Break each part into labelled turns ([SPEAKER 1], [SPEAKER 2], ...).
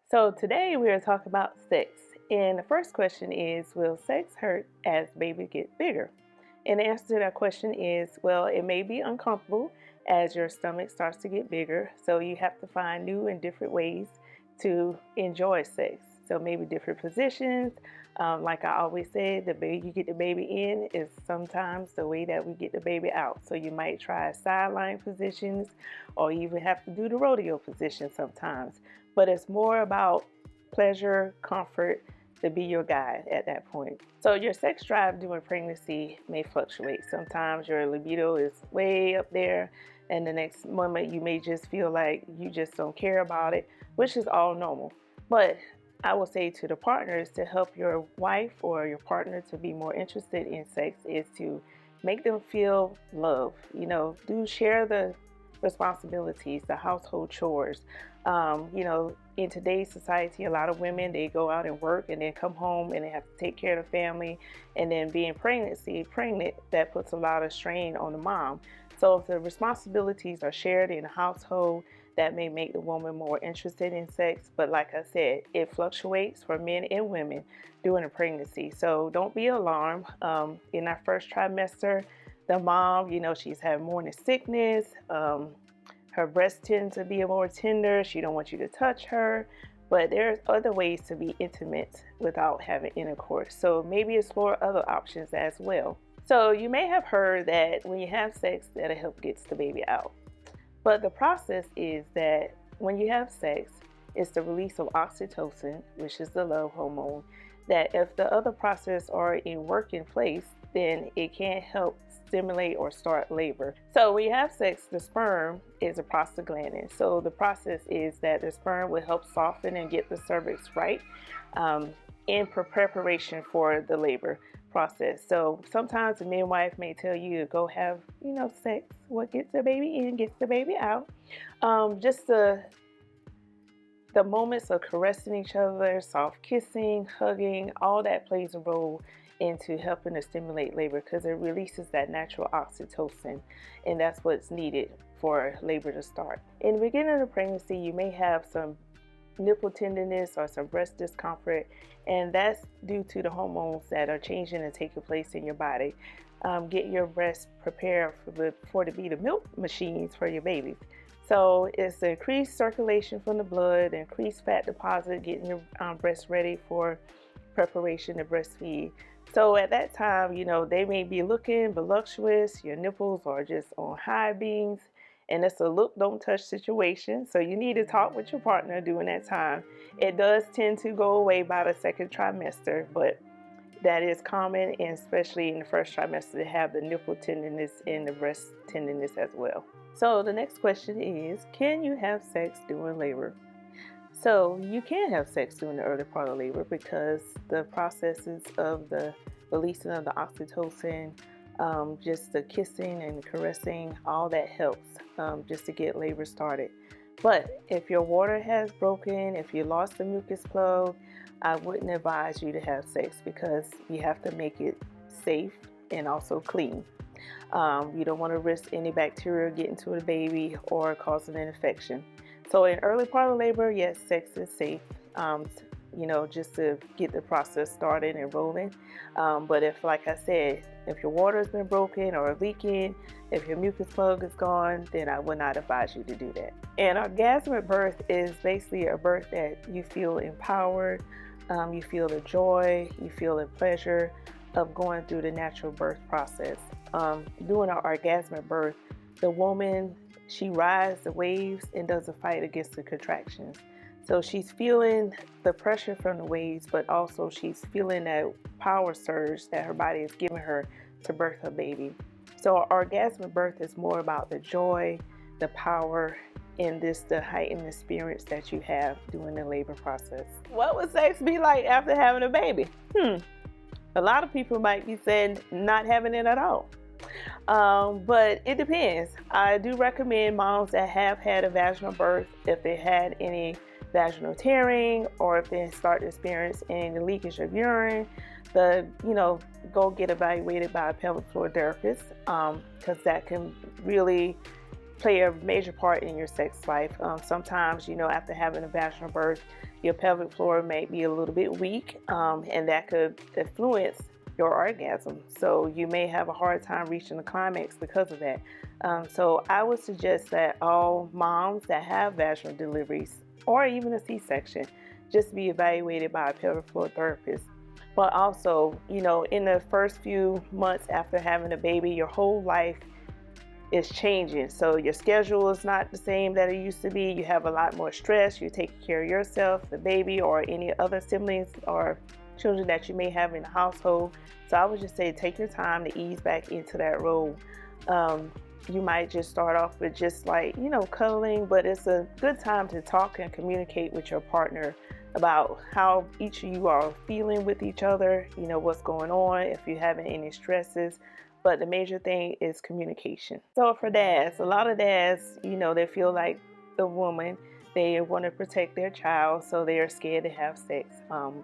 [SPEAKER 1] So today we are talking about sex. And the first question is, will sex hurt as baby gets bigger? And the answer to that question is, well, it may be uncomfortable as your stomach starts to get bigger. So you have to find new and different ways to enjoy sex. So maybe different positions. Like I always say, the way you get the baby in is sometimes the way that we get the baby out. So you might try sideline positions or even have to do the rodeo position sometimes. But it's more about pleasure, comfort to be your guide at that point. So your sex drive during pregnancy may fluctuate. Sometimes your libido is way up there, and the next moment you may just feel like you just don't care about it, which is all normal. But I will say to the partners, to help your wife or your partner to be more interested in sex is to make them feel love. Do share the responsibilities, the household chores. In today's society, a lot of women, they go out and work and then come home and they have to take care of the family. And then being pregnant, that puts a lot of strain on the mom. So if the responsibilities are shared in the household, that may make the woman more interested in sex. But like I said, it fluctuates for men and women during a pregnancy. So don't be alarmed. In our first trimester, the mom, she's had morning sickness. Her breasts tend to be more tender. She don't want you to touch her. But there's other ways to be intimate without having intercourse. So maybe explore other options as well. So you may have heard that when you have sex, that'll help get the baby out. But the process is that when you have sex, it's the release of oxytocin, which is the love hormone, that if the other process are in work in place, then it can't help stimulate or start labor. So when you have sex, the sperm is a prostaglandin. So the process is that the sperm will help soften and get the cervix right in preparation for the labor process. So sometimes the midwife may tell you to go have, sex. What gets the baby in, gets the baby out. Just the moments of caressing each other, soft kissing, hugging, all that plays a role into helping to stimulate labor because it releases that natural oxytocin, and that's what's needed for labor to start. In the beginning of the pregnancy, you may have some nipple tenderness or some breast discomfort, and that's due to the hormones that are changing and taking place in your body. Get your breasts prepared for to be the milk machines for your babies. So it's the increased circulation from the blood, increased fat deposit, getting your breasts ready for preparation to breastfeed. So at that time, they may be looking voluptuous, your nipples are just on high beams, and it's a look, don't touch situation. So you need to talk with your partner during that time. It does tend to go away by the second trimester, but that is common, and especially in the first trimester, to have the nipple tenderness and the breast tenderness as well. So the next question is, can you have sex during labor? So you can have sex during the early part of labor because the processes of the releasing of the oxytocin, just the kissing and caressing, all that helps just to get labor started. But if your water has broken, if you lost the mucus plug, I wouldn't advise you to have sex because you have to make it safe and also clean. You don't want to risk any bacteria getting to the baby or causing an infection. So in early part of labor, yes, sex is safe, just to get the process started and rolling. But if, like I said, if your water has been broken or leaking, if your mucus plug is gone, then I would not advise you to do that. And orgasmic birth is basically a birth that you feel empowered, you feel the joy, you feel the pleasure of going through the natural birth process. During an orgasmic birth, the woman, she rides the waves and does a fight against the contractions. So she's feeling the pressure from the waves, but also she's feeling that power surge that her body is giving her to birth her baby. So orgasmic birth is more about the joy, the power, and the heightened experience that you have during the labor process. What would sex be like after having a baby? A lot of people might be saying not having it at all. But it depends. I do recommend moms that have had a vaginal birth, if they had any vaginal tearing or if they start to experience any leakage of urine, go get evaluated by a pelvic floor therapist because that can really play a major part in your sex life. Sometimes, after having a vaginal birth, your pelvic floor may be a little bit weak, and that could influence your orgasm. So you may have a hard time reaching the climax because of that. So I would suggest that all moms that have vaginal deliveries or even a C-section just be evaluated by a pelvic floor therapist. But also, in the first few months after having a baby, your whole life is changing. So your schedule is not the same that it used to be. You have a lot more stress. You're taking care of yourself, the baby, or any other siblings or children that you may have in the household. So I would just say take your time to ease back into that role. You might just start off with just cuddling, but it's a good time to talk and communicate with your partner about how each of you are feeling with each other, what's going on, if you're having any stresses. But the major thing is communication. So for dads, a lot of dads, they feel like the woman, they want to protect their child, so they are scared to have sex.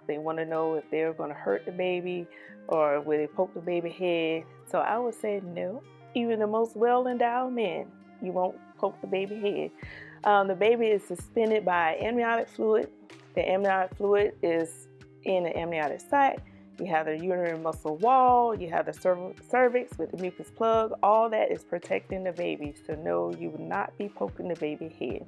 [SPEAKER 1] They want to know if they're going to hurt the baby or will they poke the baby head. So I would say no. Even the most well-endowed man, you won't poke the baby head. The baby is suspended by amniotic fluid. The amniotic fluid is in the amniotic sac. You have the uterine muscle wall. You have the cervix with the mucus plug. All that is protecting the baby. So no, you will not be poking the baby head.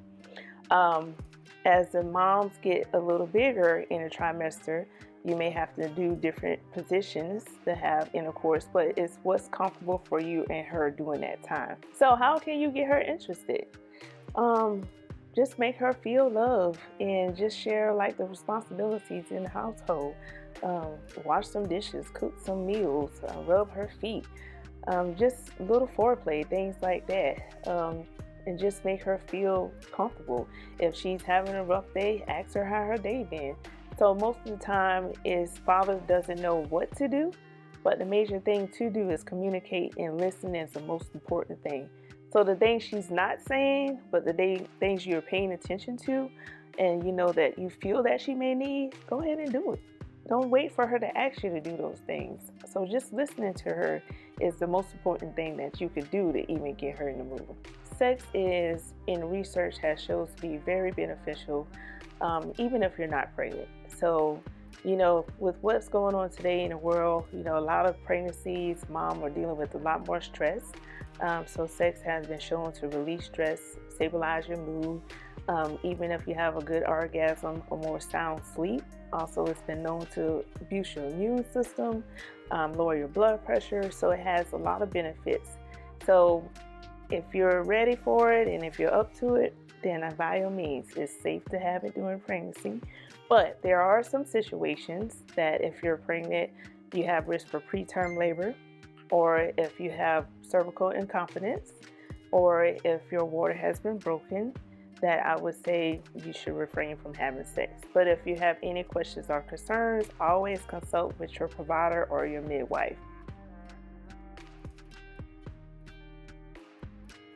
[SPEAKER 1] As the moms get a little bigger in a trimester, you may have to do different positions to have intercourse, but it's what's comfortable for you and her during that time. So how can you get her interested? Just make her feel love and just share the responsibilities in the household. Wash some dishes, cook some meals, rub her feet. Just little foreplay, things like that. And just make her feel comfortable. If she's having a rough day, ask her how her day been. So most of the time is father doesn't know what to do, but the major thing to do is communicate, and listen is the most important thing. So the things she's not saying, but the things you're paying attention to, and that you feel that she may need, go ahead and do it. Don't wait for her to ask you to do those things. So just listening to her is the most important thing that you could do to even get her in the mood. Sex is, in research, has shown to be very beneficial, even if you're not pregnant. So, with what's going on today in the world, a lot of pregnancies, moms are dealing with a lot more stress. So sex has been shown to release stress, stabilize your mood, even if you have a good orgasm or more sound sleep. Also, it's been known to boost your immune system, lower your blood pressure. So it has a lot of benefits. So if you're ready for it and if you're up to it, then by all means, it's safe to have it during pregnancy. But there are some situations that if you're pregnant, you have risk for preterm labor, or if you have cervical incontinence, or if your water has been broken, that I would say you should refrain from having sex. But if you have any questions or concerns, always consult with your provider or your midwife.